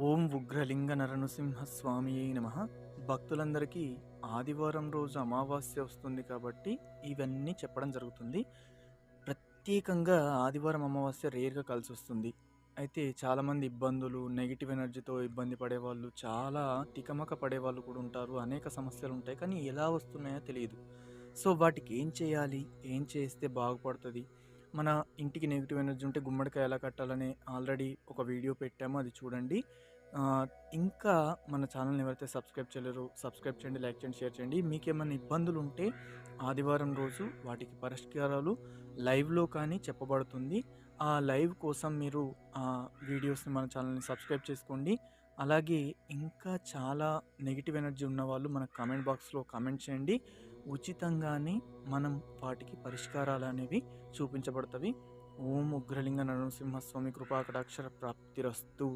ఓం ఉగ్రలింగ నరనృసింహ స్వామియే నమః. భక్తులందరికీ ఆదివారం రోజు అమావాస్య వస్తుంది కాబట్టి ఇవన్నీ చెప్పడం జరుగుతుంది. ప్రత్యేకంగా ఆదివారం అమావాస్య రేర్‌గా కలిసొస్తుంది. అయితే చాలామంది ఇబ్బందులు, నెగెటివ్ ఎనర్జీతో ఇబ్బంది పడేవాళ్ళు, చాలా తికమక పడేవాళ్ళు కూడా ఉంటారు. అనేక సమస్యలుంటాయి. కానీ ఎలా వస్తున్నాయో తెలీదు. సో, వాటికి ఏం చేయాలి? ఏం చేస్తే బాగుపడతది? మన ఇంటికి నెగెటివ్ ఎనర్జీ ఉంటే గుమ్మడికాయ ఎలా కట్టాలని ఆల్రెడీ ఒక వీడియో పెట్టాము. అది చూడండి. ఆహ్, ఇంకా మన ఛానెల్‌ని ఎవరైతే సబ్స్క్రైబ్ చేయలేరో సబ్స్క్రైబ్ చేయండి, లైక్ చేయండి, షేర్ చేయండి. మీకేమన్నా ఇబ్బందులుంటే ఆదివారం రోజు వాటికి పరిష్కారాలు లైవ్‌లో కానీ చెప్పబడుతుంది. ఆ లైవ్ కోసం మీరు వీడియోస్‌ని మన ఛానెల్‌ని సబ్స్క్రైబ్ చేసుకోండి. అలాగే ఇంకా చాలా నెగెటివ్ ఎనర్జీ ఉన్నవాళ్ళు మన కామెంట్ బాక్స్‌లో కామెంట్ చేయండి. ఉచితంగానే మనం వాటికి పరిష్కారాలనేవి చూపించబడతవి. ఓం ఉగ్రలింగ నరసింహస్వామి కృపాకటాక్షర ప్రాప్తిరస్తు.